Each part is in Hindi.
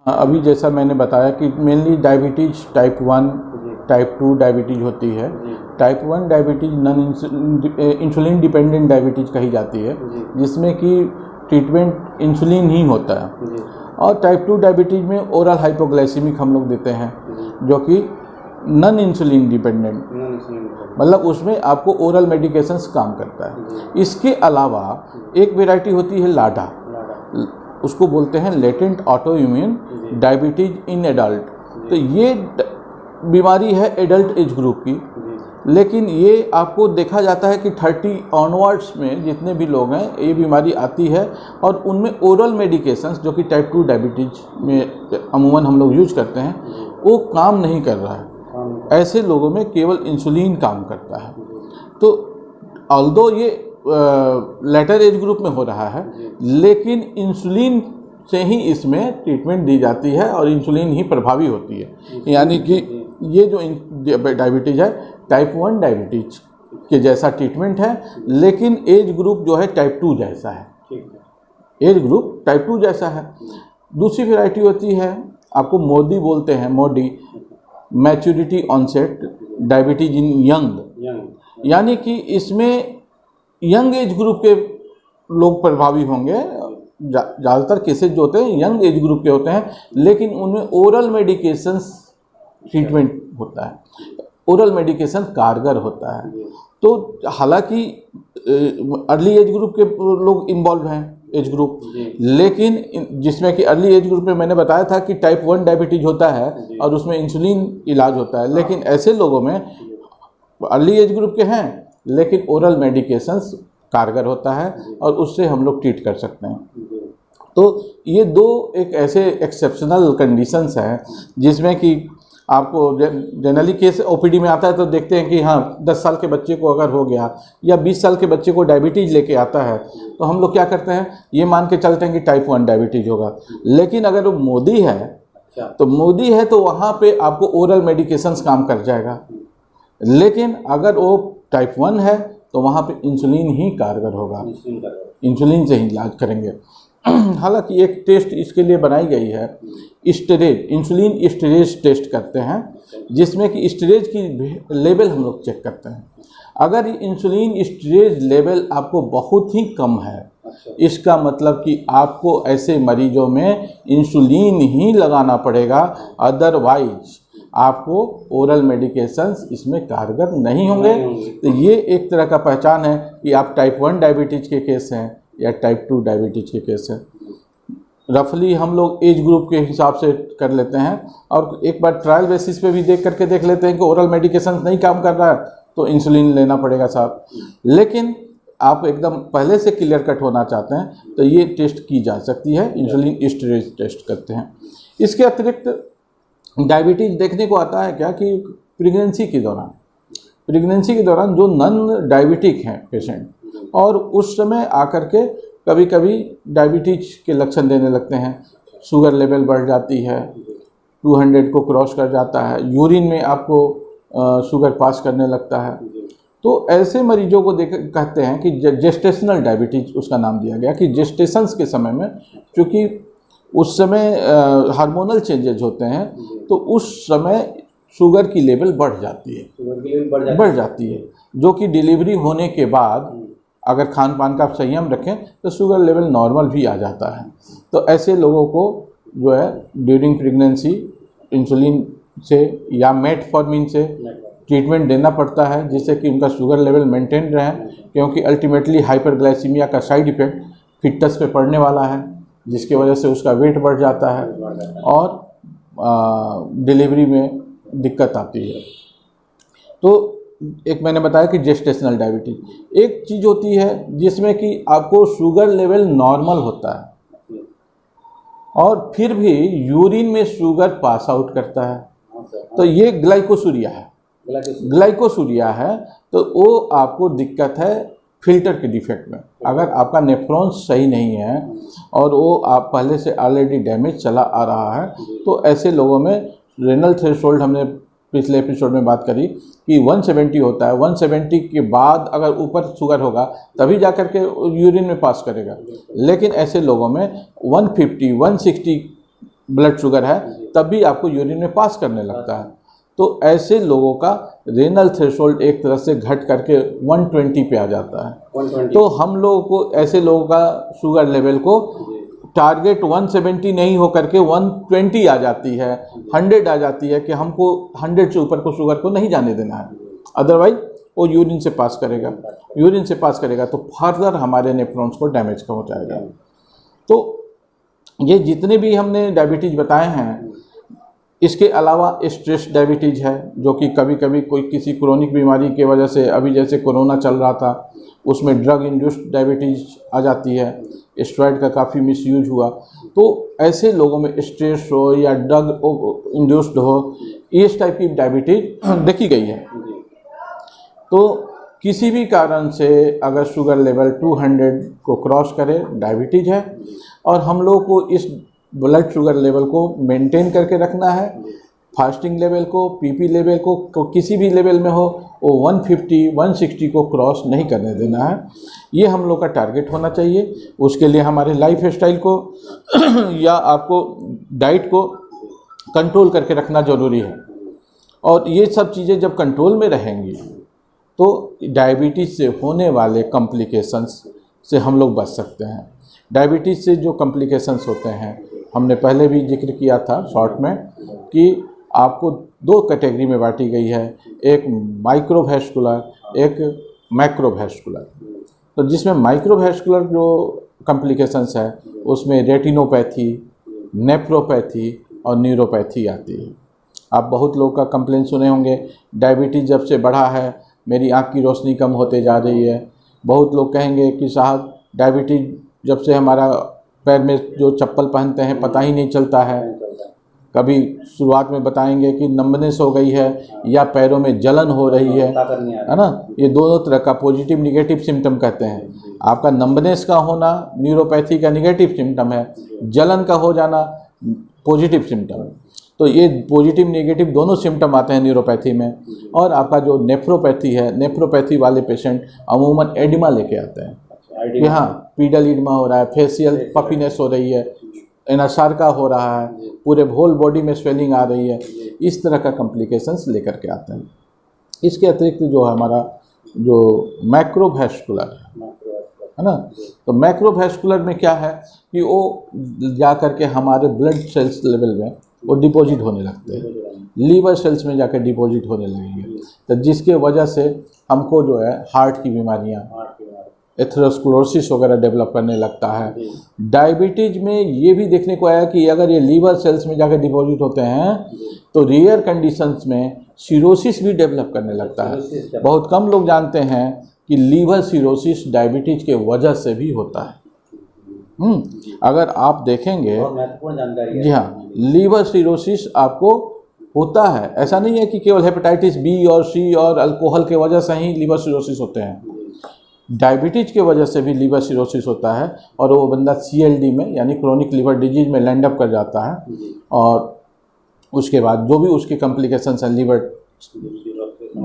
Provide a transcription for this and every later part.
अभी जैसा मैंने बताया कि mainly diabetes type 1 type 2 diabetes होती है। Type 1 diabetes non insulin dependent diabetes कही जाती है, जिसमें कि ट्रीटमेंट इंसुलिन ही होता है। और टाइप 2 डायबिटीज़ में ओरल हाइपोग्लाइसीमिक हम लोग देते हैं, जो कि नॉन इंसुलिन डिपेंडेंट, मतलब उसमें आपको ओरल मेडिकेशंस काम करता है। इसके अलावा एक वेराइटी होती है लाडा, उसको बोलते हैं latent auto immune diabetes in adult. तो ये बीमारी है एडल्ट एज ग्रुप की, लेकिन ये आपको देखा जाता है कि 30 ऑनवर्ड्स में जितने भी लोग हैं ये बीमारी आती है, और उनमें ओरल मेडिकेशंस जो कि टाइप 2 डायबिटीज में अमूमन हम लोग यूज करते हैं वो काम नहीं कर रहा है। ऐसे लोगों में केवल इंसुलिन काम करता है। तो ऑल्दो ये लेटर एज ग्रुप में हो रहा है, लेकिन इंसुलिन से ही इसमें ट्रीटमेंट दी जाती है और इंसुलिन ही प्रभावी होती है। यानी कि ये जो डायबिटीज़ है टाइप 1 डायबिटीज के जैसा ट्रीटमेंट है, लेकिन एज ग्रुप जो है टाइप 2 जैसा है, एज ग्रुप टाइप 2 जैसा है। दूसरी वैरायटी होती है, आपको मोडी बोलते हैं, मोडी मैच्योरिटी ऑनसेट डायबिटीज इन यंग, यानी कि इसमें यंग एज ग्रुप के लोग प्रभावी होंगे। ज़्यादातर केसेज जो होते हैं यंग एज ग्रुप के होते हैं, लेकिन उनमें ओरल मेडिकेशंस ट्रीटमेंट होता है, ओरल मेडिकेशन कारगर होता है। तो हालांकि अर्ली एज ग्रुप के लोग इन्वॉल्व हैं एज ग्रुप, लेकिन जिसमें कि अर्ली एज ग्रुप में मैंने बताया था कि टाइप 1 डायबिटीज होता है और उसमें इंसुलिन इलाज होता है, लेकिन ऐसे लोगों में अर्ली एज ग्रुप के हैं लेकिन ओरल मेडिकेशंस कारगर होता है और उससे हम लोग ट्रीट कर सकते हैं। तो ये दो एक ऐसे एक्सेप्शनल कंडीशंस हैं जिसमें कि आपको जनरली केस ओपीडी में आता है तो देखते हैं कि हाँ 10 साल के बच्चे को अगर हो गया या 20 साल के बच्चे को डायबिटीज़ लेके आता है तो हम लोग क्या करते हैं, ये मान के चलते हैं कि टाइप 1 डायबिटीज़ होगा। लेकिन अगर वो मोदी है तो वहाँ पे आपको ओरल मेडिकेशंस काम कर जाएगा, लेकिन अगर वो टाइप 1 है तो वहाँ पे इंसुलिन ही कारगर होगा, इंसुलिन से ही इलाज करेंगे। हालांकि एक टेस्ट इसके लिए बनाई गई है, स्टेरेज, इंसुलिन स्टेरेज टेस्ट करते हैं, जिसमें कि स्टेरेज की लेवल हम लोग चेक करते हैं। अगर इंसुलिन स्टेरेज लेवल आपको बहुत ही कम है, इसका मतलब कि आपको ऐसे मरीजों में इंसुलिन ही लगाना पड़ेगा, अदरवाइज आपको ओरल मेडिकेशंस इसमें कारगर नहीं होंगे। तो ये एक तरह का पहचान है कि आप टाइप 1 डायबिटीज़ के केस हैं या टाइप 2 डायबिटीज़ के केस हैं। रफली हम लोग एज ग्रुप के हिसाब से कर लेते हैं और एक बार ट्रायल बेसिस पे भी देख करके देख लेते हैं कि ओरल मेडिकेशन नहीं काम कर रहा है तो इंसुलिन लेना पड़ेगा साहब। लेकिन आप एकदम पहले से क्लियर कट होना चाहते हैं तो ये टेस्ट की जा सकती है, इंसुलिन स्टेरेज टेस्ट करते हैं। इसके अतिरिक्त डायबिटीज़ देखने को आता है क्या कि प्रेगनेंसी के दौरान जो नॉन डायबिटिक हैं पेशेंट और उस समय आकर के कभी कभी डायबिटीज़ के लक्षण देने लगते हैं, शुगर लेवल बढ़ जाती है, 200 को क्रॉस कर जाता है, यूरिन में आपको शुगर पास करने लगता है। तो ऐसे मरीजों को कहते हैं कि जेस्टेशनल डायबिटीज़ उसका नाम दिया गया कि जेस्टेशंस के समय में, क्योंकि उस समय हार्मोनल चेंजेज होते हैं तो उस समय शुगर की लेवल बढ़ जाती है, जो कि डिलीवरी होने के बाद अगर खान पान का आप संयम रखें तो शुगर लेवल नॉर्मल भी आ जाता है। तो ऐसे लोगों को जो है ड्यूरिंग प्रेगनेंसी इंसुलिन से या मेटफॉर्मिन से ट्रीटमेंट देना पड़ता है, जिससे कि उनका शुगर लेवल मेंटेन रहे, क्योंकि अल्टीमेटली हाइपरग्लाइसीमिया का साइड इफ़ेक्ट फिटनेस पे पड़ने वाला है, जिसकी वजह से उसका वेट बढ़ जाता है और डिलीवरी में दिक्कत आती है। तो एक मैंने बताया कि जेस्टेशनल डायबिटीज एक चीज़ होती है जिसमें कि आपको शुगर लेवल नॉर्मल होता है और फिर भी यूरिन में शुगर पास आउट करता है, तो ये ग्लाइकोसूरिया है। तो वो आपको दिक्कत है फिल्टर के डिफेक्ट में। अगर आपका नेफ्रॉन्स सही नहीं है और वो आप पहले से ऑलरेडी डैमेज चला आ रहा है तो ऐसे लोगों में रेनल थ्रेशोल्ड, हमने पिछले एपिसोड में बात करी कि 170 होता है, 170 के बाद अगर ऊपर शुगर होगा तभी जाकर के यूरिन में पास करेगा। लेकिन ऐसे लोगों में 150, 160 ब्लड शुगर है तब भी आपको यूरिन में पास करने लगता है। तो ऐसे लोगों का रेनल थ्रेशोल्ड एक तरह से घट करके 120 पे आ जाता है। 120। तो हम लोगों को ऐसे लोगों का शुगर लेवल को टारगेट 170 नहीं हो करके 120 आ जाती है, 100 आ जाती है कि हमको 100 से ऊपर को शुगर को नहीं जाने देना है, अदरवाइज वो यूरिन से पास करेगा। यूरिन से पास करेगा तो फर्दर हमारे नेफ्रॉन्स को डैमेज पहुंचाएगा। तो ये जितने भी हमने डायबिटीज़ बताए हैं, इसके अलावा स्ट्रेस डायबिटीज़ है जो कि कभी कभी कोई किसी क्रोनिक बीमारी की वजह से, अभी जैसे कोरोना चल रहा था उसमें ड्रग इंड्यूस्ड डायबिटीज़ आ जाती है, स्टेरॉइड का काफ़ी मिसयूज हुआ। तो ऐसे लोगों में स्ट्रेस हो या ड्रग इंड्यूस्ड हो, इस टाइप की डायबिटीज़ देखी गई है। तो किसी भी कारण से अगर शुगर लेवल 200 को क्रॉस करे डायबिटीज़ है, और हम लोग को इस ब्लड शुगर लेवल को मेंटेन करके रखना है। फास्टिंग लेवल को, पीपी लेवल को किसी भी लेवल में हो वो 150 160 को क्रॉस नहीं करने देना है। ये हम लोग का टारगेट होना चाहिए। उसके लिए हमारे लाइफ स्टाइल को या आपको डाइट को कंट्रोल करके रखना ज़रूरी है। और ये सब चीज़ें जब कंट्रोल में रहेंगी तो डायबिटीज़ से होने वाले कॉम्प्लिकेशंस से हम लोग बच सकते हैं। डायबिटीज़ से जो कॉम्प्लिकेशंस होते हैं, हमने पहले भी जिक्र किया था शॉर्ट में कि आपको 2 कैटेगरी में बांटी गई है, एक माइक्रोवैस्कुलर, एक मैक्रोवैस्कुलर। तो जिसमें माइक्रोवैस्कुलर जो कॉम्प्लिकेशंस है उसमें रेटिनोपैथी, नेफ्रोपैथी और न्यूरोपैथी आती है। आप बहुत लोग का कंप्लेंट सुने होंगे, डायबिटीज़ जब से बढ़ा है मेरी आँख की रोशनी कम होते जा रही है। बहुत लोग कहेंगे कि साहब डायबिटीज़ जब से हमारा पैर में जो चप्पल पहनते हैं पता ही नहीं चलता है। कभी शुरुआत में बताएंगे कि नंबनेस हो गई है या पैरों में जलन हो रही है ना। ये दोनों तरह का पॉजिटिव निगेटिव सिम्टम कहते हैं। आपका नंबनेस का होना न्यूरोपैथी का निगेटिव सिम्टम है, जलन का हो जाना पॉजिटिव सिम्टम है। तो ये पॉजिटिव निगेटिव दोनों सिम्टम आते हैं न्यूरोपैथी में। और आपका जो नेफ्रोपैथी है, नेफ्रोपैथी वाले पेशेंट अमूमन एडिमा लेके आते हैं कि हाँ पीडल एडिमा हो रहा है, फेशियल पफिनेस हो रही है, एनासार्का हो रहा है, पूरे होल बॉडी में स्वेलिंग आ रही है, इस तरह का कॉम्प्लिकेशंस लेकर के आते हैं। इसके अतिरिक्त जो हमारा जो मैक्रोवैस्कुलर है ना, तो मैक्रोवैस्कुलर में क्या है कि वो जा कर के हमारे ब्लड सेल्स लेवल में वो डिपॉजिट होने लगते हैं, लीवर सेल्स में जाकर डिपॉजिट होने लगेंगे। तो जिसके वजह से हमको जो है हार्ट की बीमारियाँ, एथेरोस्क्लेरोसिस वगैरह डेवलप करने लगता है। डायबिटीज़ में ये भी देखने को आया कि अगर ये लीवर सेल्स में जाकर डिपॉजिट होते हैं तो रेयर कंडीशंस में सिरोसिस भी डेवलप करने लगता है। बहुत कम लोग जानते हैं कि लीवर सिरोसिस डायबिटीज़ के वजह से भी होता है। अगर आप देखेंगे, जी हाँ, लीवर सिरोसिस आपको होता है। ऐसा नहीं है कि केवल हेपेटाइटिस बी और सी और अल्कोहल के वजह से ही लीवर सिरोसिस होते हैं। डायबिटीज़ के वजह से भी लीवर सिरोसिस होता है और वो बंदा CLD में यानी क्रोनिक लिवर डिजीज में लैंड अप कर जाता है। और उसके बाद जो भी उसके कॉम्प्लिकेशंस हैं लीवर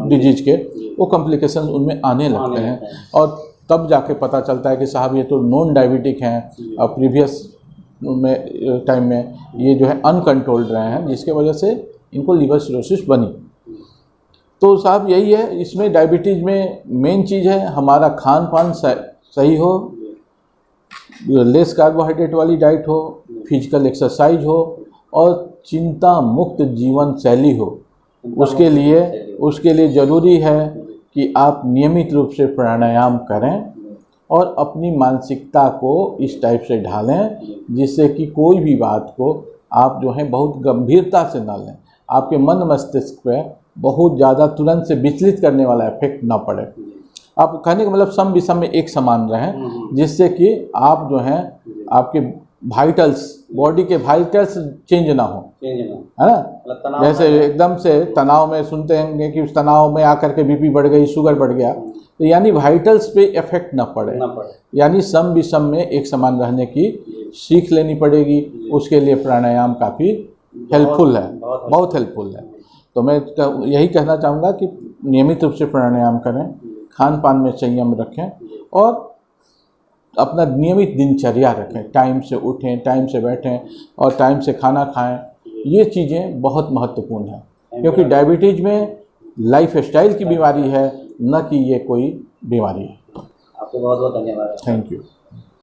डिजीज के, वो कॉम्प्लिकेशंस उनमें आने लगते हैं। और तब जाके पता चलता है कि साहब ये तो नॉन डायबिटिक हैं और प्रीवियस में टाइम में ये जो है अनकंट्रोल्ड रहे हैं, जिसके वजह से इनको लीवर सिरोसिस बनी। तो साहब यही है, इसमें डायबिटीज़ में मेन चीज़ है हमारा खान पान सही हो, लेस कार्बोहाइड्रेट वाली डाइट हो, फिजिकल एक्सरसाइज हो और चिंता मुक्त जीवन शैली हो। उसके लिए ज़रूरी है कि आप नियमित रूप से प्राणायाम करें और अपनी मानसिकता को इस टाइप से ढालें जिससे कि कोई भी बात को आप जो है बहुत गंभीरता से ना लें, आपके मन मस्तिष्क पे बहुत ज़्यादा तुरंत से विचलित करने वाला इफेक्ट ना पड़े। आप कहने का मतलब सम विषम में एक समान रहें, जिससे कि आप जो हैं आपके वाइटल्स, बॉडी के वाइटल्स चेंज ना हो, है ना। जैसे एकदम से तनाव में सुनते हैं कि उस तनाव में आकर के BP बढ़ गई, शुगर बढ़ गया, तो यानी वाइटल्स पे इफेक्ट ना पड़े। यानी सम विषम में एक समान रहने की सीख लेनी पड़ेगी। उसके लिए प्राणायाम काफ़ी हेल्पफुल है, बहुत हेल्पफुल है। तो मैं यही कहना चाहूँगा कि नियमित रूप से प्राणायाम करें, खान पान में संयम रखें और अपना नियमित दिनचर्या रखें, टाइम से उठें, टाइम से बैठें और टाइम से खाना खाएं। ये चीज़ें बहुत महत्वपूर्ण हैं, क्योंकि डायबिटीज़ में लाइफ स्टाइल की बीमारी है, न कि ये कोई बीमारी है। आपको बहुत बहुत धन्यवाद। Thank you.